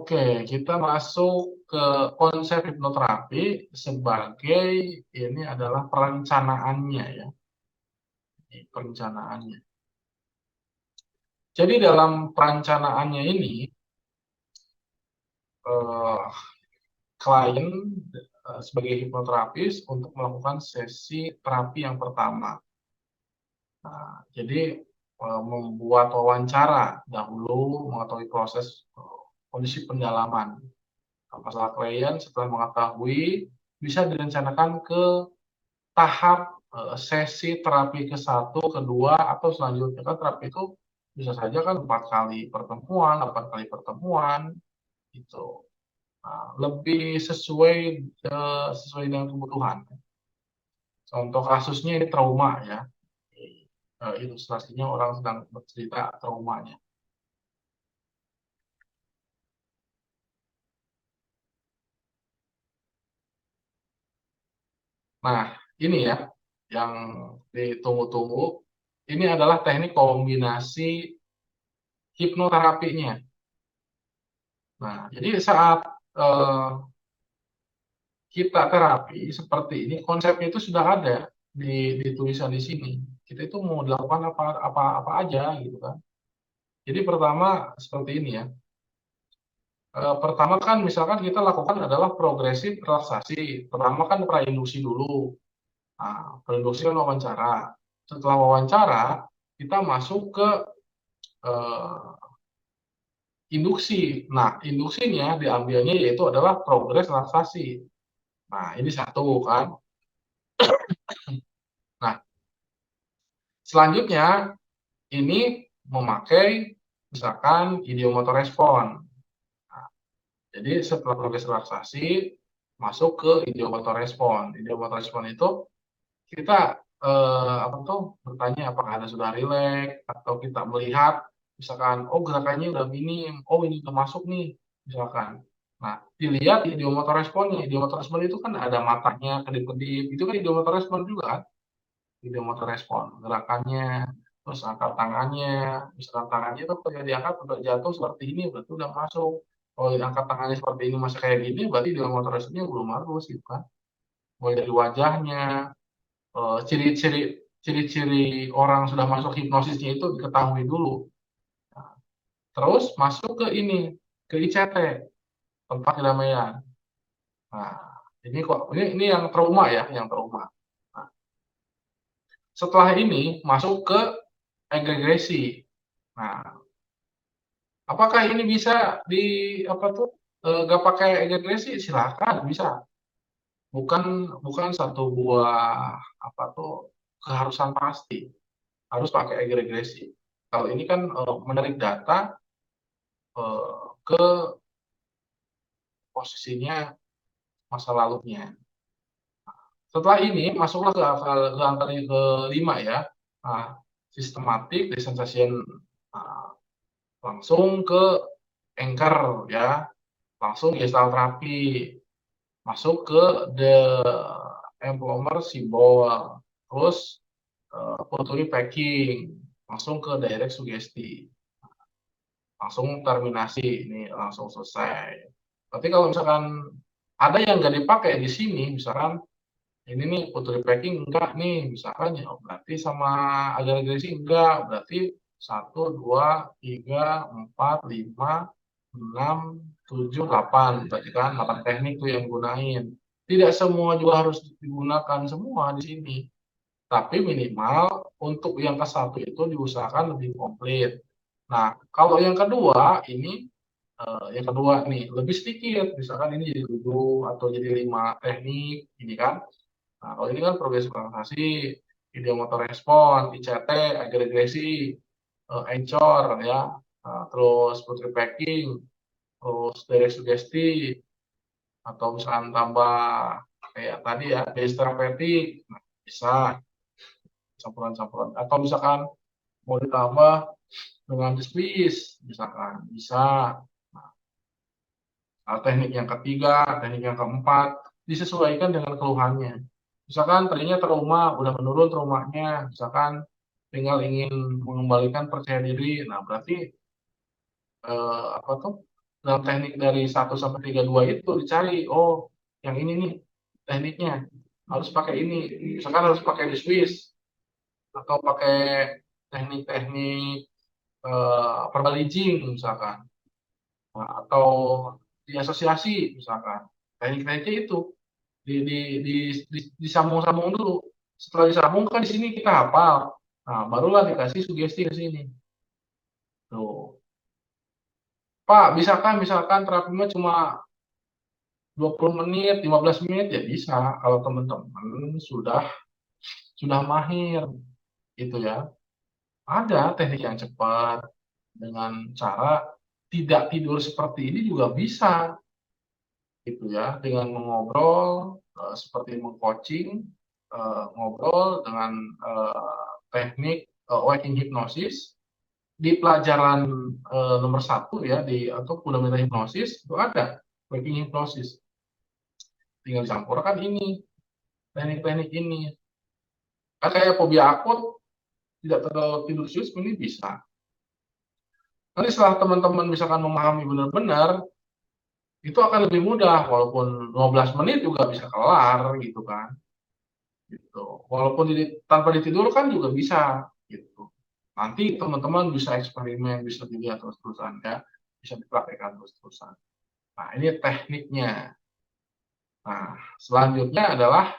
Oke, kita masuk ke konsep hipnoterapi sebagai ini adalah perencanaannya ya, ini perencanaannya. Jadi dalam perencanaannya ini, eh, klien sebagai hipnoterapis untuk melakukan sesi terapi yang pertama. Nah, jadi membuat wawancara dahulu mengetahui proses kondisi pendalaman. Masalah klien setelah mengetahui bisa direncanakan ke tahap sesi terapi ke-1, kedua, atau selanjutnya. Kan terapi itu bisa saja kan 4 kali pertemuan, 8 kali pertemuan, gitu. Nah, lebih sesuai dengan kebutuhan. Contoh kasusnya ini trauma ya. Ilustrasinya orang sedang bercerita traumanya. Nah, ini ya yang ditunggu-tunggu. Ini adalah teknik kombinasi hipnoterapinya. Nah, jadi saat eh, kita terapi seperti ini, konsepnya itu sudah ada di tulisan di sini. Kita itu mau dilakukan apa aja gitu kan. Jadi pertama seperti ini ya. Pertama kan misalkan kita lakukan adalah progresif relaksasi. Pertama kan prainduksi dulu. Nah, prainduksi kan wawancara. Setelah wawancara, kita masuk ke eh, induksi. Nah, induksinya diambilnya yaitu adalah progres relaksasi. Nah, ini satu kan. Nah, selanjutnya ini memakai misalkan idiomotor respon. Nah, jadi setelah progres relaksasi masuk ke idiomotor respon. Idiomotor respon itu kita apa tuh bertanya apakah Anda sudah rileks atau kita melihat misalkan oh gerakannya udah minim, oh ini udah masuk nih misalkan. Nah, dilihat idiomotor responnya. Idiomotor respon itu kan ada matanya kedip-kedip. Itu kan idiomotor respon juga kan? Idiomotor respon gerakannya, terus angkat tangannya, misalkan tangannya itu kalau diangkat udah jatuh seperti ini berarti udah masuk. Kalau diangkat tangannya seperti ini masih kayak gini berarti idiomotor responnya belum bagus gitu kan. Mulai dari wajahnya, ciri-ciri ciri-ciri orang sudah masuk hipnosisnya itu diketahui dulu. Nah, terus masuk ke ini, ke ICT, tempat kedamaian. Nah, ini kok ini yang trauma ya, yang trauma. Nah, setelah ini masuk ke egregresi. Nah, apakah ini bisa di apa tuh nggak pakai egregresi? Silakan bisa. Bukan bukan satu buah apa tuh keharusan pasti harus pakai egregresi. Kalau ini kan menarik data ke posisinya masa lalunya. Setelah ini masuklah ke angka kelima ya. Nah, sistematik desensation, nah, langsung ke anchor ya, langsung gestalt terapi, masuk ke the employer symbol, terus pottery packing, langsung ke direct sugesti, langsung terminasi, ini langsung selesai. Tapi kalau misalkan ada yang nggak dipakai di sini, misalkan ini nih putri packing enggak nih, misalkan ya berarti sama agar agresi enggak, berarti 1, 2, 3, 4, 5, 6, 7, 8, berarti kan 8 teknik tuh yang gunain. Tidak semua juga harus digunakan semua di sini, tapi minimal untuk yang ke-1 itu diusahakan lebih komplit. Nah, kalau yang kedua ini yang kedua nih lebih sedikit, misalkan ini jadi 7 atau jadi 5 teknik, ini kan. Nah, kalau ini kan progresif relaksasi, ideomotor respon, ICT, agregasi, encor ya, nah, terus putri packing, terus direct sugesti, atau misalkan tambah kayak tadi ya, base therapeutic, nah, bisa campuran-campuran. Atau misalkan mau ditambah dengan displease, misalkan bisa. Teknik yang ketiga, teknik yang keempat, disesuaikan dengan keluhannya. Misalkan tadinya trauma, udah menurun traumanya, misalkan tinggal ingin mengembalikan percaya diri, nah berarti apa tuh dalam teknik dari 1 sampai 32 itu dicari, oh yang ini nih tekniknya harus pakai ini, misalkan harus pakai di Swiss atau pakai teknik-teknik verbal misalkan. Nah, atau di asosiasi misalkan, teknik-tekniknya itu disambung-sambung dulu. Setelah disambung kan di sini kita hafal, nah barulah dikasih sugesti ke sini tuh. Pak, bisakah misalkan terapinya cuma 20 menit, 15 menit? Ya bisa, kalau teman-teman sudah mahir gitu ya. Ada teknik yang cepat dengan cara tidak tidur seperti ini juga bisa gitu ya, dengan mengobrol seperti meng-coaching, ngobrol dengan teknik waking hypnosis di pelajaran nomor 1 ya, di atau fundamental hipnosis itu ada waking hypnosis. Tinggal dicampurkan ini, teknik-teknik ini. Kan kayak fobia akut tidak terlalu tidur sius ini bisa. Nanti setelah teman-teman misalkan memahami benar-benar, itu akan lebih mudah, walaupun 15 menit juga bisa kelar gitu kan. Gitu. Walaupun tanpa ditidurkan juga bisa gitu. Nanti teman-teman bisa eksperimen, bisa dilihat terus-terusan ya, bisa dipraktekkan terus-terusan. Nah, ini tekniknya. Nah, selanjutnya adalah